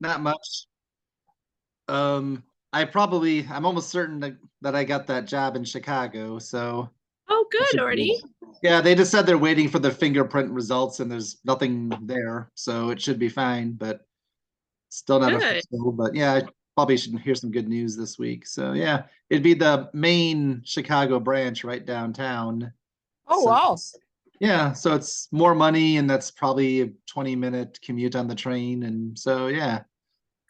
Not much. I'm almost certain that I got that job in Chicago, so Oh, it good, should be. Artie. Yeah, they just said they're waiting for the fingerprint results and there's nothing there, so it should be fine, but still not Good. official. But yeah, I probably should hear some good news this week. So yeah, it'd be the main Chicago branch right downtown. Oh, So wow. yeah, so it's more money and that's probably a 20-minute commute on the train. And so yeah,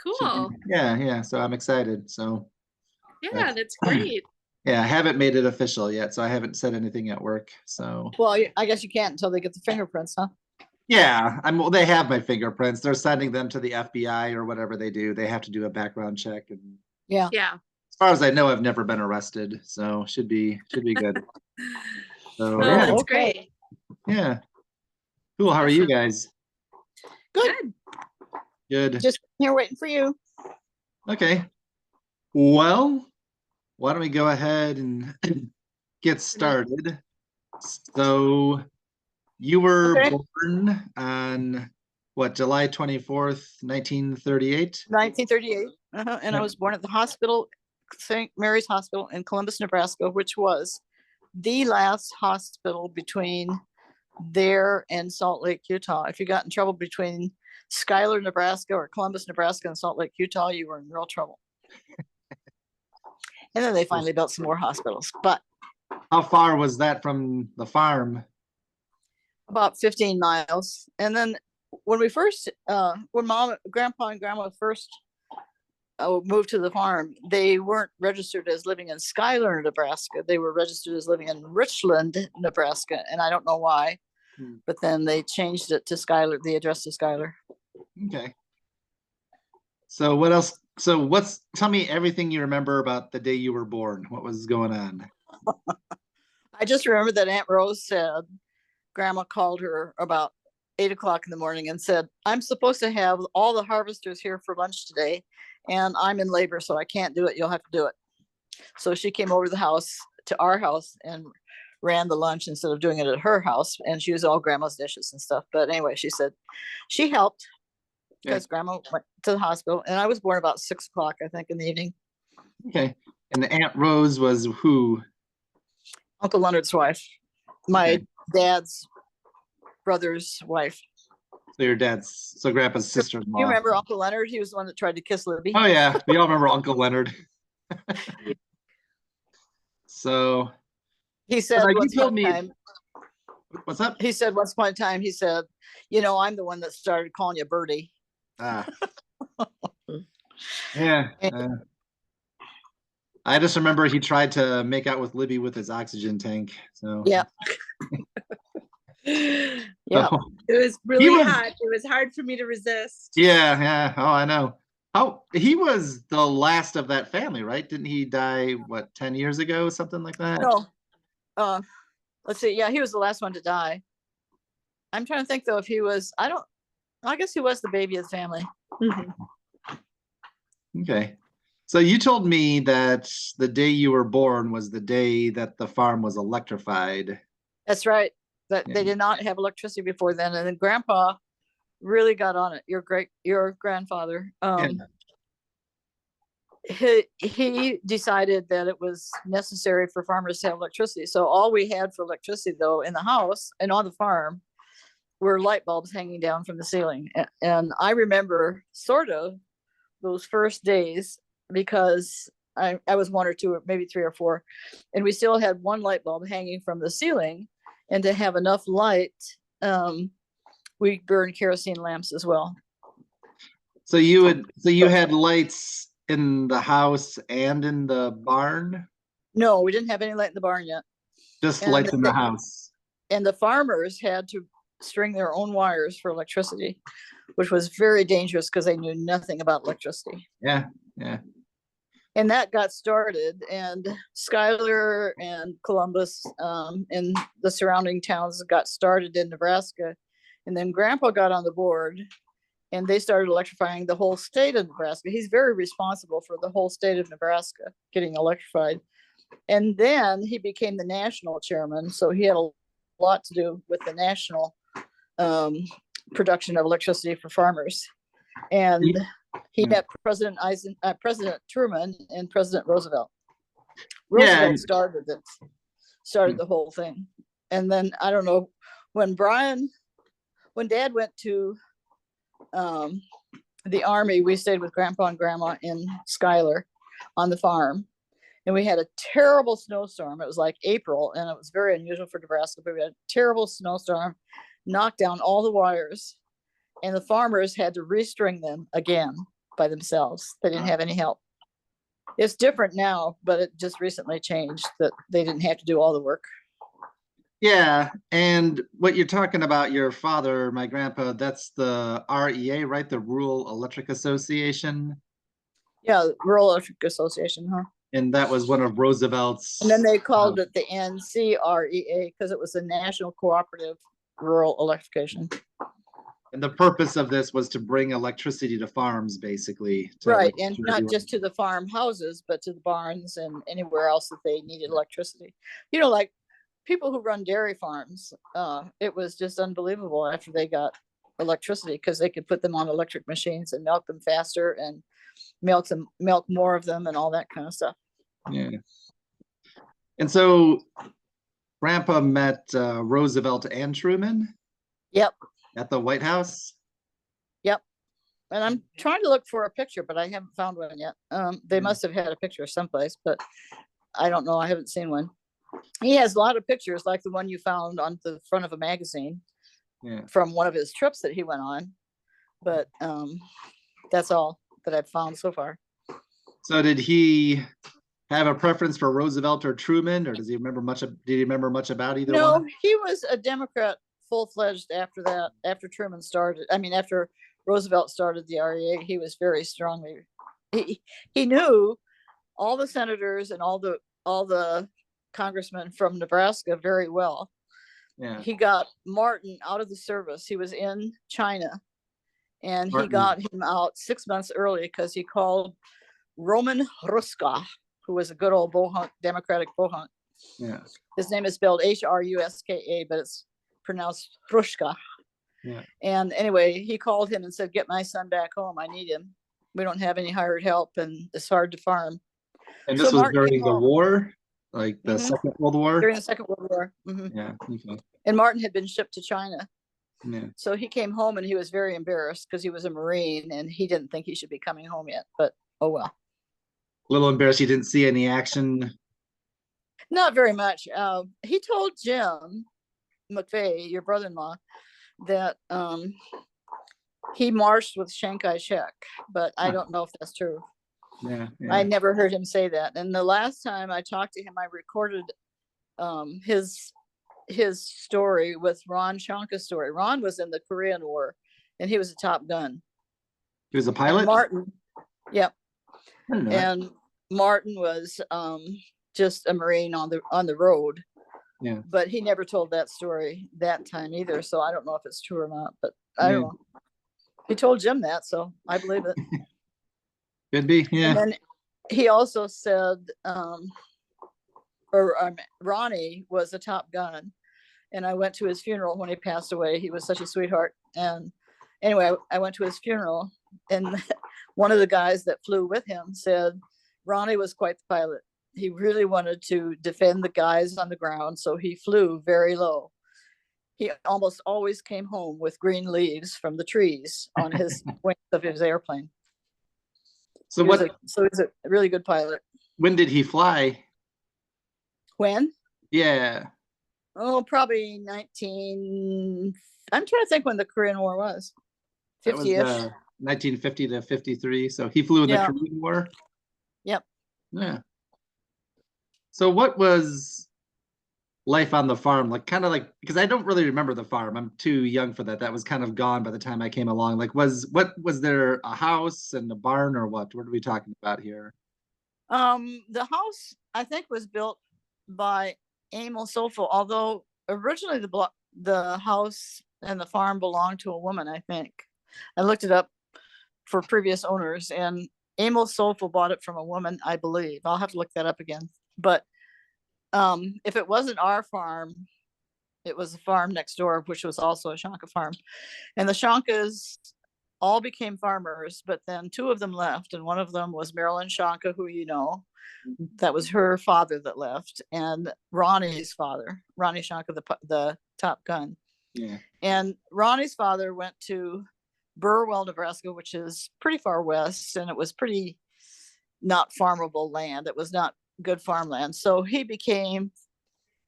should be Cool. yeah. So I'm excited. So Yeah, that's that's great. yeah, I haven't made it official yet, so I haven't said anything at work. So Well, I guess you can't until they get the fingerprints, huh? yeah, well, they have my fingerprints. They're sending them to the FBI or whatever they do. They have to do a background check. And Yeah. Yeah. as far as I know, I've never been arrested, so should be good. So Oh, yeah, that's okay. great. yeah. Cool. How are you guys? Good. Good. Good. Just here waiting for you. Okay. Well, why don't we go ahead and get started? So you were Okay. born on what, July 24th, 1938? 1938. And I was born at the hospital, St. Mary's Hospital in Columbus, Nebraska, which was the last hospital between there and Salt Lake, Utah. If you got in trouble between Schuyler, Nebraska, or Columbus, Nebraska, and Salt Lake, Utah, you were in real trouble. And then they finally built some more hospitals, but How far was that from the farm? about 15 miles. And then when we first, when grandpa and grandma first moved to the farm, they weren't registered as living in Schuyler, Nebraska. They were registered as living in Richland, Nebraska. And I don't know why, but then they changed it to Schuyler, the address to Schuyler. Okay. So what else? So tell me everything you remember about the day you were born. What was going on? I just remember that Aunt Rose said grandma called her about 8 o'clock in the morning and said, I'm supposed to have all the harvesters here for lunch today, and I'm in labor, so I can't do it. You'll have to do it. So she came over to our house and ran the lunch instead of doing it at her house. And she used all grandma's dishes and stuff. But anyway, she said she helped because grandma went to the hospital, and I was born about 6 o'clock, I think, in the evening. Okay. And the Aunt Rose was who? Uncle Leonard's wife, my dad's brother's wife. So grandpa's sister-in-law. You remember Uncle Leonard? He was the one that tried to kiss Libby. Oh yeah, we all remember Uncle Leonard. So he said you told me. Time, what's up? He said once upon a time, he said, I'm the one that started calling you Birdie. Yeah. I just remember he tried to make out with Libby with his oxygen tank. So yeah. Yeah. So, it was really hot. It was hard for me to resist. Yeah. Oh, I know. Oh, he was the last of that family, right? Didn't he die, 10 years ago, something like that? No. Let's see. Yeah, he was the last one to die. I'm trying to think though if he was. I guess he was the baby of the family. Mm-hmm. Okay. So you told me that the day you were born was the day that the farm was electrified. That's right. That they did not have electricity before then, and then Grandpa really got on it. Your grandfather. He decided that it was necessary for farmers to have electricity. So all we had for electricity, though, in the house and on the farm, were light bulbs hanging down from the ceiling. And I remember sort of those first days because I was 1 or 2 or maybe 3 or 4, and we still had one light bulb hanging from the ceiling. And to have enough light, we burned kerosene lamps as well. So you had lights in the house and in the barn? No, we didn't have any light in the barn yet. Just lights in the house. And the farmers had to string their own wires for electricity, which was very dangerous because they knew nothing about electricity. Yeah. And that got started, and Schuyler and Columbus and the surrounding towns got started in Nebraska. And then Grandpa got on the board, and they started electrifying the whole state of Nebraska. He's very responsible for the whole state of Nebraska getting electrified. And then he became the national chairman, so he had a lot to do with the national production of electricity for farmers. And He Yeah. met President Truman and President Roosevelt. Yeah, Roosevelt and- started the whole thing. And then I don't know, when Dad went to the Army, we stayed with Grandpa and Grandma in Schuyler on the farm. And we had a terrible snowstorm. It was like April, and it was very unusual for Nebraska, but we had a terrible snowstorm, knocked down all the wires, and the farmers had to restring them again by themselves. They didn't have any help. It's different now, but it just recently changed that they didn't have to do all the work. Yeah, and what you're talking about, your father, my grandpa, that's the REA, right? The Rural Electric Association. Yeah, Rural Electric Association, huh? And that was one of Roosevelt's. And then they called it the NCREA because it was the National Cooperative Rural Electrification. And the purpose of this was to bring electricity to farms, basically. Right, and not just to the farmhouses, but to the barns and anywhere else that they needed electricity. You know, like people who run dairy farms, it was just unbelievable after they got electricity because they could put them on electric machines and milk them faster and milk more of them and all that kind of stuff. Yeah. And so Grandpa met Roosevelt and Truman. Yep. At the White House. Yep. And I'm trying to look for a picture, but I haven't found one yet. They must have had a picture someplace, but I don't know. I haven't seen one. He has a lot of pictures like the one you found on the front of a magazine from one of his trips that he went on. But that's all that I've found so far. So did he have a preference for Roosevelt or Truman, or does he remember much? Did he remember much about either one? No, he was a Democrat full-fledged after that. After Truman started, after Roosevelt started the REA, he was very strongly. He knew all the senators and all the congressmen from Nebraska very well. Yeah. He got Martin out of the service. He was in China, and Martin. He got him out 6 months early because he called Roman Hruska, who was a good old Bohunk, Democratic Bohunk. Yeah. His name is spelled Hruska, but it's pronounced Hruska. Yeah. And anyway, he called him and said, "Get my son back home. I need him. We don't have any hired help, and it's hard to farm." And this So was Martin during came the home. war, like the Mhm. Second World War. During the Second World War. Mhm. Yeah. Okay. And Martin had been shipped to China. Yeah. So he came home and he was very embarrassed because he was a Marine and he didn't think he should be coming home yet. But oh well. A little embarrassed he didn't see any action. Not very much. He told Jim McVeigh, your brother-in-law, that he marched with Chiang Kai-shek, but I don't know if that's true. Yeah. I never heard him say that. And the last time I talked to him, I recorded his story with Ron Shanka's story. Ron was in the Korean War and he was a Top Gun. He was a And pilot. Martin, yep. I didn't know that. And Martin was just a Marine on the road. Yeah. But he never told that story that time either. So I don't know if it's true or not, but I don't know. He told Jim that, so I believe it. Could be. Yeah. And then he also said, Ronnie was a Top Gun. And I went to his funeral when he passed away. He was such a sweetheart. And anyway, I went to his funeral, and one of the guys that flew with him said, Ronnie was quite the pilot. He really wanted to defend the guys on the ground, so he flew very low. He almost always came home with green leaves from the trees on his wings of his airplane. So he was a really good pilot. When did he fly? When? Yeah. Oh, probably I'm trying to think when the Korean War was. 50-ish. 1950 to 53. So he flew in the Korean War. Yep. Yeah. So what was life on the farm like? Kind of like, because I don't really remember the farm. I'm too young for that. That was kind of gone by the time I came along. Like, was there a house and a barn or what? What are we talking about here? The house I think was built by Emil Sofel, although originally the house and the farm belonged to a woman. I think I looked it up for previous owners, and Emil Sofel bought it from a woman, I believe. I'll have to look that up again. But if it wasn't our farm, it was a farm next door, which was also a Shanka farm. And the Shankas all became farmers, but then two of them left, and one of them was Marilyn Shonka, who you know, that was her father that left, and Ronnie's father, Ronnie Shonka, the Top Gun. Yeah. And Ronnie's father went to Burwell, Nebraska, which is pretty far west, and it was pretty not farmable land. It was not good farmland. So he became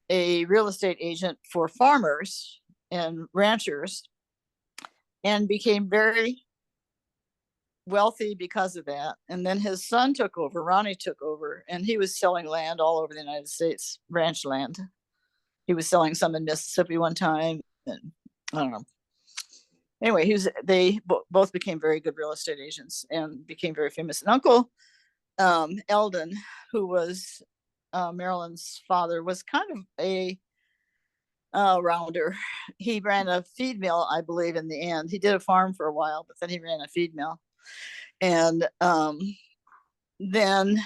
a real estate agent for farmers and ranchers and became very wealthy because of that. And then his son took over, Ronnie took over, and he was selling land all over the United States, ranch land. He was selling some in Mississippi one time, and I don't know. Anyway, they both became very good real estate agents and became very famous. And Uncle Eldon, who was Marilyn's father, was kind of a rounder. He ran a feed mill, I believe, in the end. He did a farm for a while, but then he ran a feed mill. And then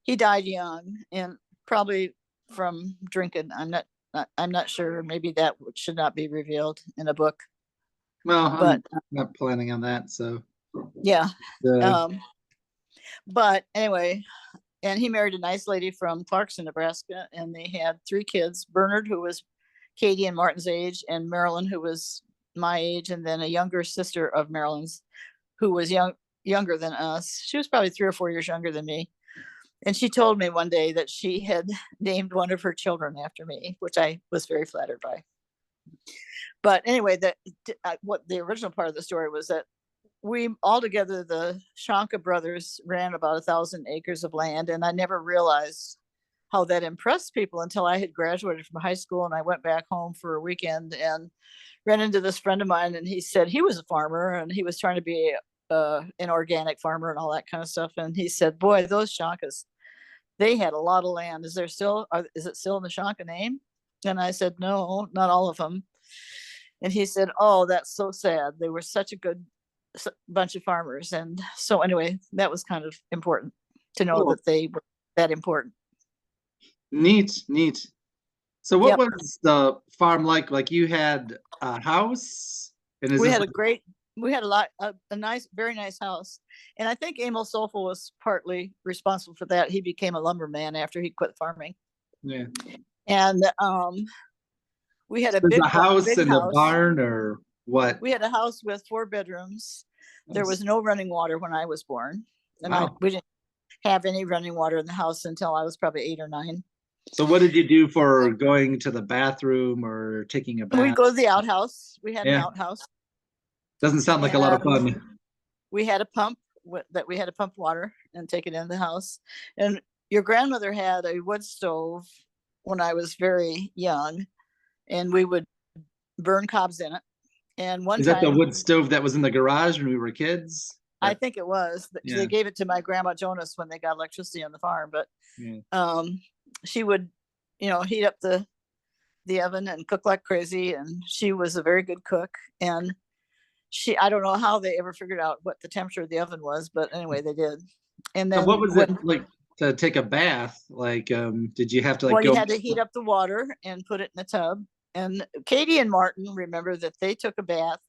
he died young, and probably from drinking. I'm not sure. Maybe that should not be revealed in a book. Well, but I'm not planning on that. So yeah. But anyway, and he married a nice lady from Clarkson, Nebraska, and they had 3 kids: Bernard, who was Katie and Martin's age, and Marilyn, who was my age, and then a younger sister of Marilyn's, who was younger than us. She was probably 3 or 4 years younger than me. And she told me one day that she had named one of her children after me, which I was very flattered by. But anyway, what the original part of the story was that we all together, the Shonka brothers, ran about 1,000 acres of land, and I never realized how that impressed people until I had graduated from high school, and I went back home for a weekend and ran into this friend of mine, and he said he was a farmer and he was trying to be an organic farmer and all that kind of stuff. And he said, boy, those Shonkas, they had a lot of land. Is it still in the Shonka name? And I said, no, not all of them. And he said, oh, that's so sad. They were such a good bunch of farmers. And so anyway, that was kind of important to know that they were that important. Neat. So what was the farm like? Like, you had a house? And we had a nice, very nice house. And I think Emil Sofel was partly responsible for that. He became a lumberman after he quit farming. Yeah. And we had a big house big and house. A barn, or what? We had a house with 4 bedrooms. Nice. There was no running water when I was born. And wow. We didn't have any running water in the house until I was probably 8 or 9. So what did you do for going to the bathroom or taking a bath? We'd go to the outhouse. We had an outhouse. Doesn't sound like a lot of fun. We had a pump that we had to pump water and take it in the house. And your grandmother had a wood stove when I was very young, and we would burn cobs in it. And one time, is that the wood stove that was in the garage when we were kids? I think it was. Yeah. They gave it to my grandma Jonas when they got electricity on the farm, but she would, heat up the oven and cook like crazy. And she was a very good cook. And I don't know how they ever figured out what the temperature of the oven was, but anyway, they did. And then, so what was it like to take a bath? Like, did you have to you had to heat up the water and put it in the tub. And Katie and Martin remember that they took a bath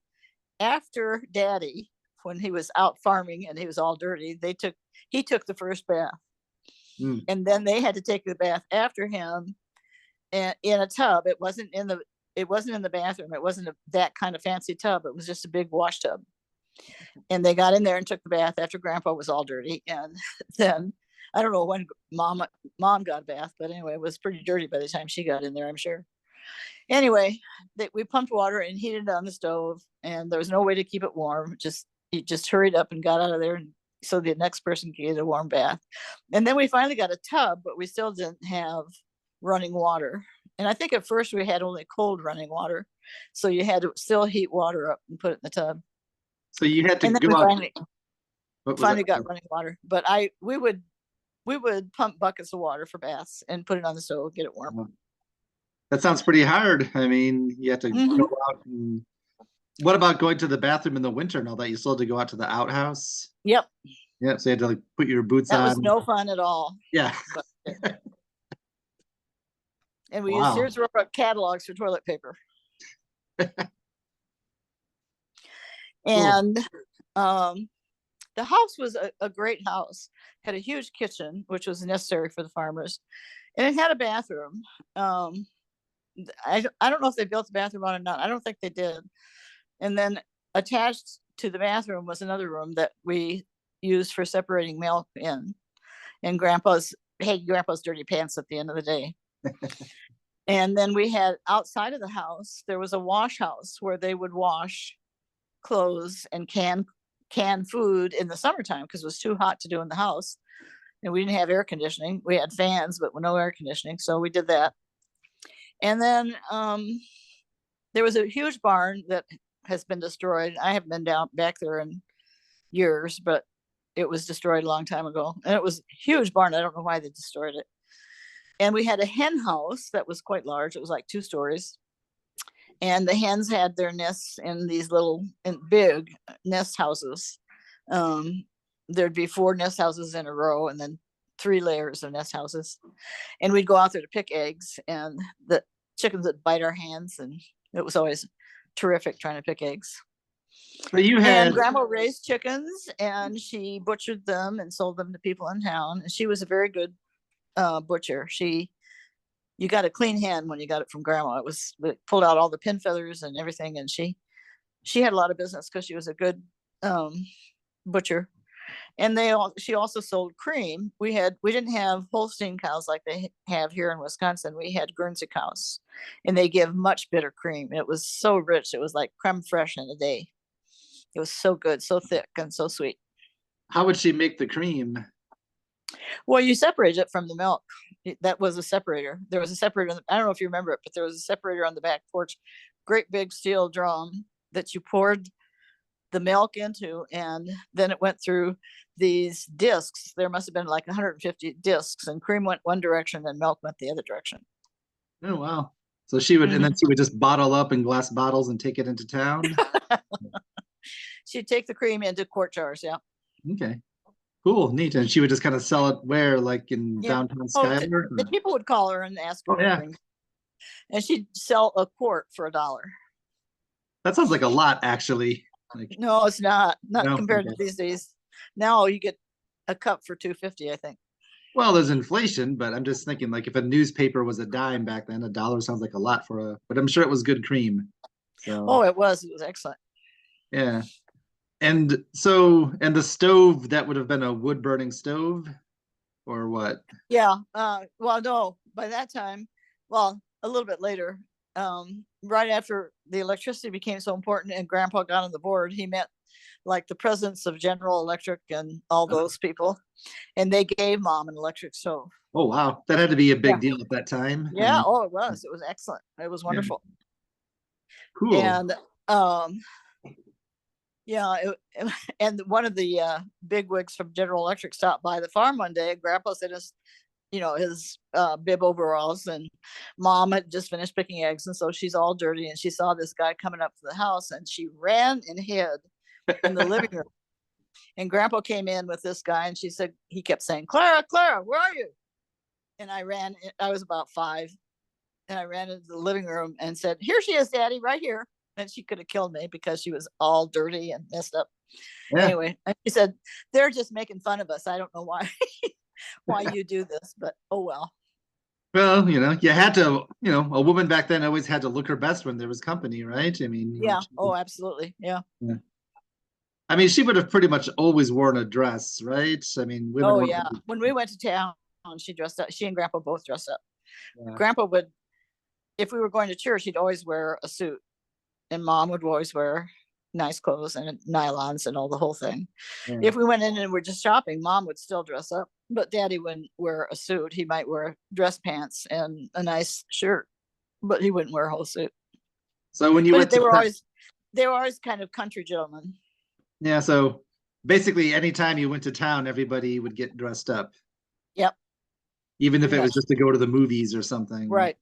after Daddy, when he was out farming and he was all dirty. He took the first bath. And then they had to take the bath after him in a tub. It wasn't in the bathroom. It wasn't that kind of fancy tub. It was just a big wash tub. And they got in there and took the bath after Grandpa was all dirty. And then I don't know when mom got a bath, but anyway, it was pretty dirty by the time she got in there, I'm sure. Anyway, we pumped water and heated it on the stove, and there was no way to keep it warm. You just hurried up and got out of there, and so the next person could get a warm bath. And then we finally got a tub, but we still didn't have running water. And I think at first we had only cold running water, so you had to still heat water up and put it in the tub. So you had to go out. Finally got running water, but we would pump buckets of water for baths and put it on the stove, get it warm. That sounds pretty hard. I mean, you have to go out. And what about going to the bathroom in the winter and all that? You still had to go out to the outhouse? Yep. Yep. So you had to put your boots on. That was no fun at all. Yeah. And we used Sears Roebuck catalogs for toilet paper. And The house was a great house, had a huge kitchen, which was necessary for the farmers, and it had a bathroom. I don't know if they built the bathroom on or not. I don't think they did. And then attached to the bathroom was another room that we used for separating milk in. And grandpa's dirty pants at the end of the day. And then we had outside of the house, there was a wash house where they would wash clothes and can food in the summertime because it was too hot to do in the house. And we didn't have air conditioning. We had fans, but no air conditioning. So we did that. And then there was a huge barn that has been destroyed. I haven't been down back there in years, but it was destroyed a long time ago. And it was a huge barn. I don't know why they destroyed it. And we had a hen house that was quite large. It was like 2 stories. And the hens had their nests in these little big nest houses. There'd be 4 nest houses in a row and then 3 layers of nest houses. And we'd go out there to pick eggs, and the chickens would bite our hands, and it was always terrific trying to pick eggs. But you had, and grandma raised chickens, and she butchered them and sold them to people in town. And she was a very good butcher. You got a clean hen when you got it from grandma. It pulled out all the pin feathers and everything. And she had a lot of business because she was a good butcher. And she also sold cream. We didn't have Holstein cows like they have here in Wisconsin. We had Guernsey cows, and they give much bitter cream. It was so rich. It was like creme fraiche in a day. It was so good, so thick and so sweet. how would she make the cream? Well, you separate it from the milk. That was a separator. There was a separator. I don't know if you remember it, but there was a separator on the back porch, great big steel drum that you poured the milk into, and then it went through these discs. There must have been like 150 discs, and cream went one direction and milk went the other direction. Oh, wow. So she would, and then she would just bottle up in glass bottles and take it into town. She'd take the cream into quart jars. Yeah. Okay. Cool, neat. And she would just kind of sell it where, like in downtown Schuyler? The people would call her and ask her Oh, yeah. to bring. And she'd sell a quart for $1. That sounds like a lot, actually. Like, No, it's not. Not No? compared Okay. to these days. Now you get a cup for $2.50, I think. well, there's inflation, but I'm just thinking, like, if a newspaper was a dime back then, $1 sounds like a lot but I'm sure it was good cream. So, Oh, it was excellent. yeah. And so, and the stove, that would have been a wood burning stove or what? Yeah. Well, no, by that time, well, a little bit later, right after the electricity became so important and grandpa got on the board, he met like the presidents of General Electric and all those people, and they gave mom an electric stove. Oh, wow. That had to be a big Yeah. deal at that time. Yeah. Oh, it was excellent. It was wonderful. Cool. And yeah, and one of the big wigs from General Electric stopped by the farm one day, and grandpa's in his bib overalls, and mom had just finished picking eggs, and so she's all dirty, and she saw this guy coming up to the house, and she ran and hid in the living room. And grandpa came in with this guy, and he kept saying, Clara, where are you? And I was about 5, and I ran into the living room and said, here she is, Daddy, right here. And she could have killed me because she was all dirty and messed up. Yeah. Anyway, and she said, they're just making fun of us. I don't know why you do this, but oh well. Well, you had to, a woman back then always had to look her best when there was company, right? I mean, Yeah. Oh, absolutely. Yeah. I mean, she would have pretty much always worn a dress, right? I mean, women. Oh, yeah. When we went to town, she dressed up. She and grandpa both dressed up. Yeah. Grandpa would, if we were going to church, he'd always wear a suit, and mom would always wear nice clothes and nylons and all the whole thing. Yeah. If we went in and we're just shopping, mom would still dress up, but daddy wouldn't wear a suit. He might wear dress pants and a nice shirt, but he wouldn't wear a whole suit. So when you But went they were always kind of country gentlemen. Yeah, so basically anytime you went to town, everybody would get dressed up. Yep. Even if it Yeah. was just to go to the movies or something. Right.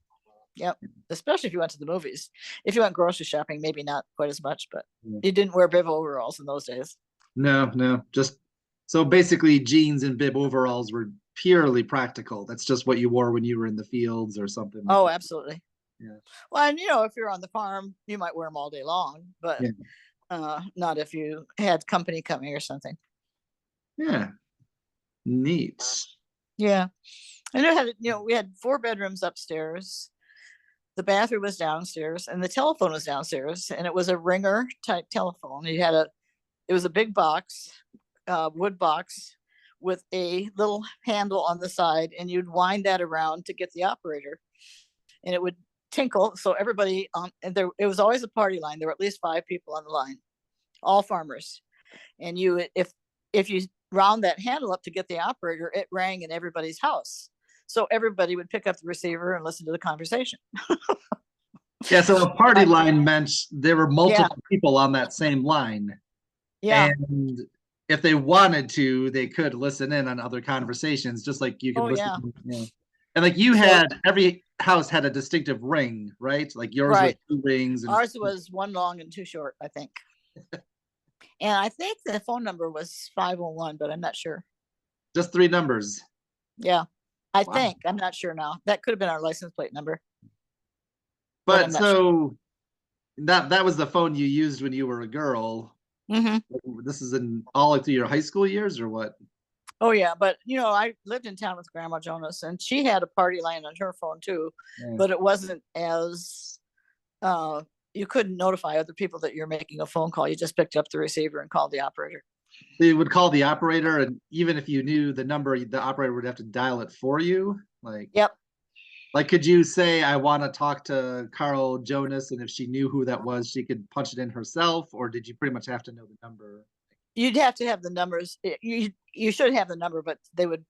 Yep. Especially if you went to the movies. If you went grocery shopping, maybe not quite as much, but Yeah. you didn't wear bib overalls in those days. No, just so basically jeans and bib overalls were purely practical. That's just what you wore when you were in the fields or something. like Oh, that. absolutely. Yeah. Well, and if you're on the farm, you might wear them all day long, but Yeah. not if you had company coming or something. Yeah. Neat. Yeah. And it had, we had 4 bedrooms upstairs. The bathroom was downstairs and the telephone was downstairs, and it was a ringer type telephone. It was a big box, wood box with a little handle on the side, and you'd wind that around to get the operator, and it would tinkle. So everybody it was always a party line. There were at least 5 people on the line, all farmers. And if you round that handle up to get the operator, it rang in everybody's house. So everybody would pick up the receiver and listen to the conversation. Yeah, so a party line meant there were multiple people on that same line. Yeah. And if they wanted to, they could listen in on other conversations, just like you could listen. Yeah. And like every house had a distinctive ring, right? Like yours was 2 rings. And ours was 1 long and 2 short, I think. And I think the phone number was 501, but I'm not sure. Just 3 numbers. Yeah, I think. I'm not sure now. That could have been our license plate number. But so that was the phone you used when you were a girl. Mm-hmm. This is in all through your high school years or what? Oh yeah, but I lived in town with Grandma Jonas, and she had a party line on her phone too, but it wasn't as you couldn't notify other people that you're making a phone call. You just picked up the receiver and called the operator. They would call the operator, and even if you knew the number, the operator would have to dial it for you. Like, yep. Like, could you say, I want to talk to Carl Jonas, and if she knew who that was, she could punch it in herself, or did you pretty much have to know the number? You'd have to have the numbers. You should have the number, but they would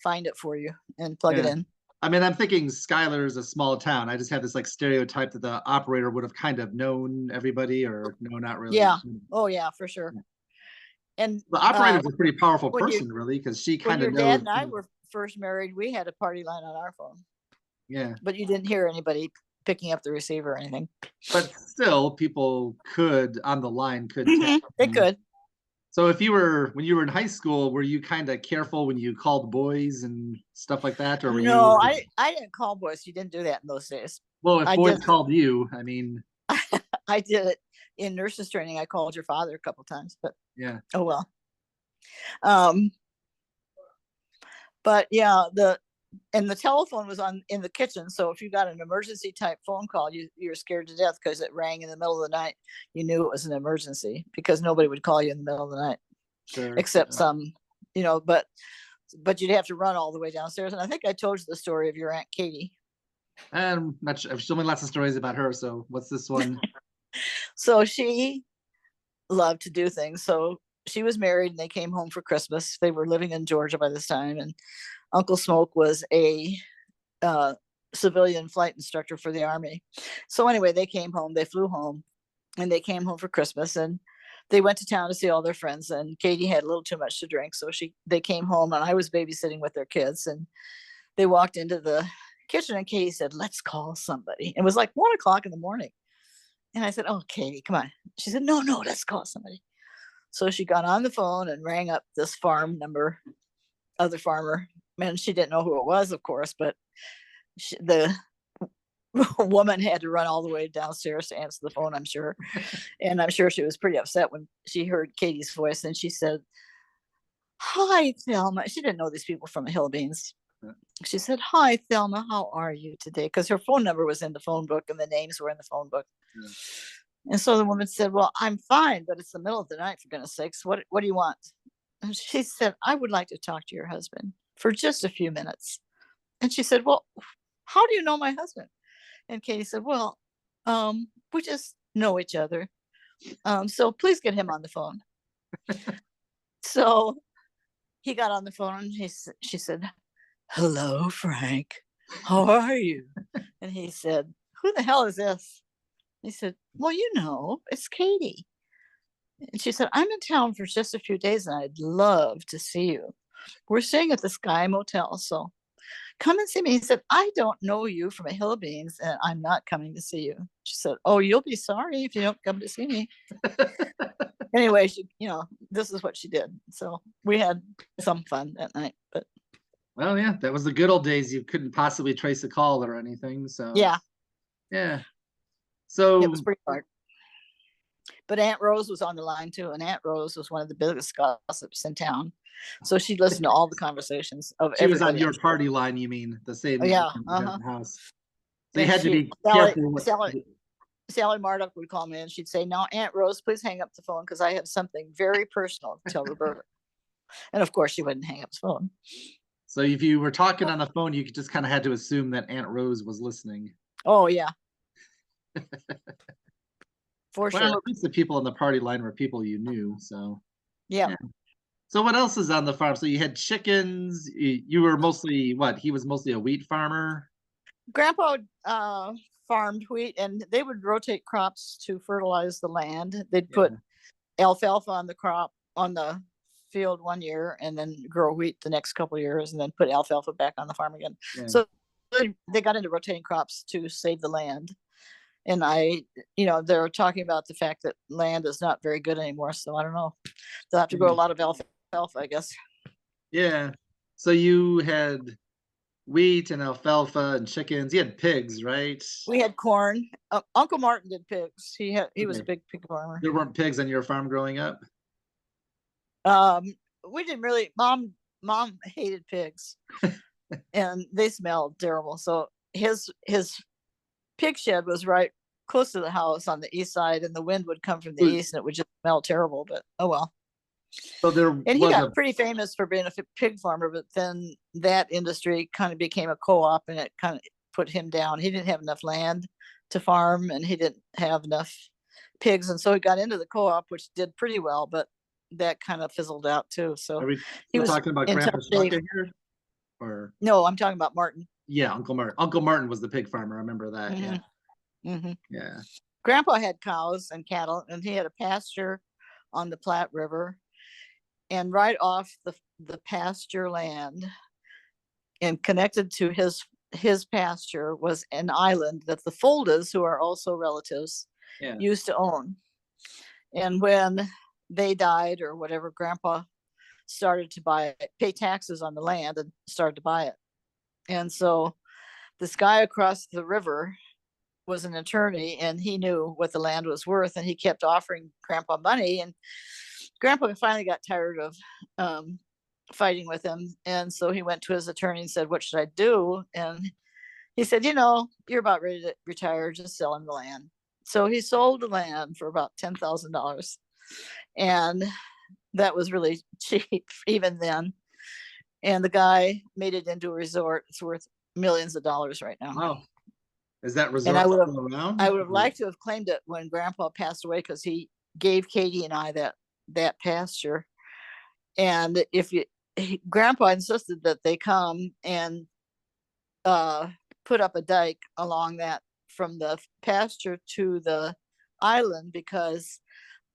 find it for you and plug it in. I mean, I'm thinking Schuyler is a small town. I just have this like stereotype that the operator would have kind of known everybody, or no, not really. Yeah. Oh yeah, for sure. And the operator's a pretty powerful person, really, because she kind of knows. When your dad and I were first married, we had a party line on our phone. Yeah. But you didn't hear anybody picking up the receiver or anything. But still, people could on the line could. They could. So when you were in high school, were you kind of careful when you called boys and stuff like that? Or no, I didn't call boys. You didn't do that in those days. Well, if boys called you, I mean. I did it in nurses training. I called your father a couple times, but yeah. Oh well. But yeah, the telephone was in the kitchen. So if you got an emergency type phone call, you were scared to death because it rang in the middle of the night. You knew it was an emergency because nobody would call you in the middle of the night, except some, but you'd have to run all the way downstairs. And I think I told you the story of your Aunt Katie. I'm not sure. I've shown me lots of stories about her. So what's this one? So she loved to do things. So she was married and they came home for Christmas. They were living in Georgia by this time, and Uncle Smoke was a civilian flight instructor for the Army. So anyway, they came home, they flew home, and they came home for Christmas, and they went to town to see all their friends, and Katie had a little too much to drink. So they came home, and I was babysitting with their kids, and they walked into the kitchen, and Katie said, "Let's call somebody." It was like 1:00 in the morning. And I said, "Oh, Katie, come on." She said, no, let's call somebody. So she got on the phone and rang up this farm number of the farmer. And she didn't know who it was, of course, but the woman had to run all the way downstairs to answer the phone, I'm sure. And I'm sure she was pretty upset when she heard Katie's voice. And she said, "Hi, Thelma." She didn't know these people from the Hill Beans. She said, "Hi, Thelma, how are you today?" Because her phone number was in the phone book and the names were in the phone book. Yeah. And so the woman said, "Well, I'm fine, but it's the middle of the night, for goodness sakes. What do you want?" And she said, "I would like to talk to your husband for just a few minutes." And she said, "Well, how do you know my husband?" And Katie said, "Well, we just know each other. So please get him on the phone." So he got on the phone and she said, "Hello, Frank. How are you?" And he said, "Who the hell is this?" He said, "Well, it's Katie." And she said, "I'm in town for just a few days and I'd love to see you. We're staying at the Sky Motel, so come and see me." He said, "I don't know you from a Hill Beans and I'm not coming to see you." She said, "Oh, you'll be sorry if you don't come to see me." Anyway, this is what she did. So we had some fun that night, but. Well, yeah, that was the good old days. You couldn't possibly trace a call or anything. So yeah. Yeah. So it was pretty hard. But Aunt Rose was on the line too, and Aunt Rose was one of the biggest gossips in town. So she listened to all the conversations of She was on everybody. your party line, you mean, the same Oh, yeah, house. So you And had to be Sally, careful. Sally Marduk would call me and she'd say, "Now, Aunt Rose, please hang up the phone because I have something very personal to tell Roberta." And of course, she wouldn't hang up the phone. So if you were talking on the phone, you just kind of had to assume that Aunt Rose was listening. Oh, yeah. For Well, sure. at least the people on the party line were people you knew. So Yeah. So what else is on the farm? So you had chickens. You were mostly what? He was mostly a wheat farmer. Grandpa farmed wheat, and they would rotate crops to fertilize the land. They'd put alfalfa on the crop on the field one year, and then grow wheat the next couple of years, and then put alfalfa back on the farm again. Yeah. So they got into rotating crops to save the land. And they're talking about the fact that land is not very good anymore. So I don't know. They'll have to grow a lot of alfalfa, I guess. Yeah. So you had wheat and alfalfa and chickens. You had pigs, right? We had corn. Uncle Martin did pigs. He was a big pig farmer. There weren't pigs on your farm growing up? We didn't really. Mom hated pigs, and they smelled terrible. So his pig shed was right close to the house on the east side, and the wind would come from the east, and it would just smell terrible. But oh well. So and he got pretty famous for being a pig farmer, but then that industry kind of became a co-op, and it kind of put him down. He didn't have enough land to farm, and he didn't have enough pigs, and so he got into the co-op, which did pretty well, but that kind of fizzled out too. So he was talking about Grandpa Shaka here, or no, I'm talking about Martin. Yeah, Uncle Martin. Uncle Martin was the pig farmer. I remember that. Mm-hmm. Yeah. Mm-hmm. Yeah. Grandpa had cows and cattle, and he had a pasture on the Platte River. And right off the pasture land, and connected to his pasture, was an island that the Foldas, who are also relatives, used to own. And when they died or whatever, Grandpa started to pay taxes on the land and started to buy it. And so this guy across the river was an attorney, and he knew what the land was worth, and he kept offering Grandpa money, and Grandpa finally got tired of fighting with him. And so he went to his attorney and said, "What should I do?" And he said, "You're about ready to retire, just sell him the land." So he sold the land for about $10,000. And that was really cheap even then. And the guy made it into a resort. It's worth millions of dollars right now. Wow. Is that resort still around? I would have liked to have claimed it when Grandpa passed away, because he gave Katie and I that pasture. And Grandpa insisted that they come and put up a dike along that from the pasture to the island, because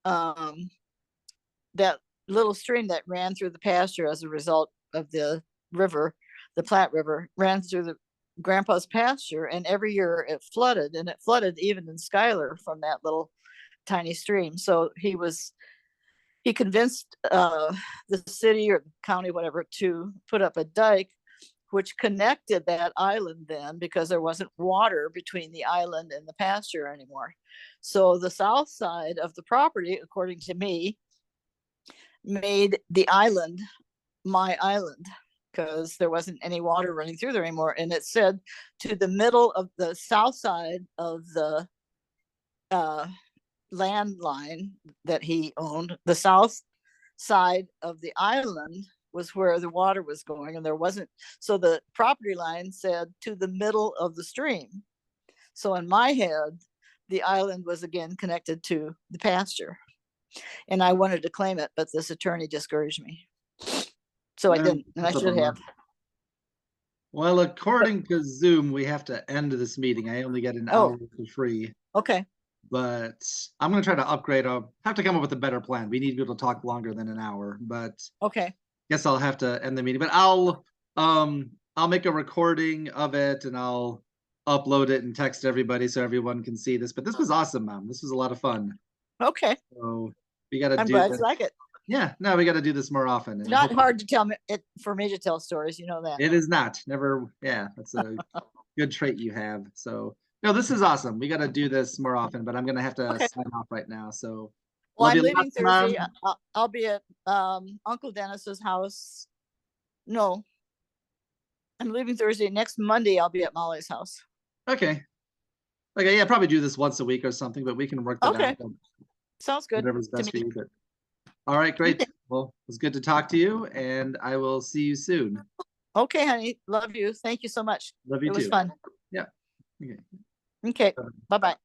that little stream that ran through the pasture as a result of the river, the Platte River, ran through the Grandpa's pasture, and every year it flooded, and it flooded even in Schuyler from that little tiny stream. So he convinced the city or the county, whatever, to put up a dike which connected that island then, because there wasn't water between the island and the pasture anymore. So the south side of the property, according to me, made the island my island, because there wasn't any water running through there anymore. And it said to the middle of the south side of the land line that he owned, the south side of the island was where the water was going, and there wasn't. So the property line said to the middle of the stream. So in my head, the island was again connected to the pasture, and I wanted to claim it, but this attorney discouraged me. So I didn't, and I should have. Well, according to Zoom, we have to end this meeting. I only get an hour for free. Okay. But I'm going to try to upgrade. I'll have to come up with a better plan. We need people to talk longer than an hour, but okay. Guess I'll have to end the meeting. But I'll make a recording of it, and I'll upload it and text everybody so everyone can see this. But this was awesome, Mom. This was a lot of fun. Okay. So we got to do. I'm glad you like it. Yeah, no, we got to do this more often. It's not hard to tell me for me to tell stories. You know that. It is not. Never. Yeah, that's a good trait you have. So No, this is awesome. We got to do this more often, but I'm gonna have to Okay. sign off right now. So Well, love I'm you leaving lots, Mom. Thursday. I'll be at Uncle Dennis's house. No, I'm leaving Thursday. Next Monday, I'll be at Molly's house. Okay. Okay, yeah, probably do this once a week or something, but we can work that Okay. out. Sounds good. Whatever's to best for me. you. But all right, great. Well, it was good to talk to you, and I will see you soon. Okay, honey. Love you. Thank you so much. Love you It was too. fun. Yeah. Okay. Okay. Bye-bye.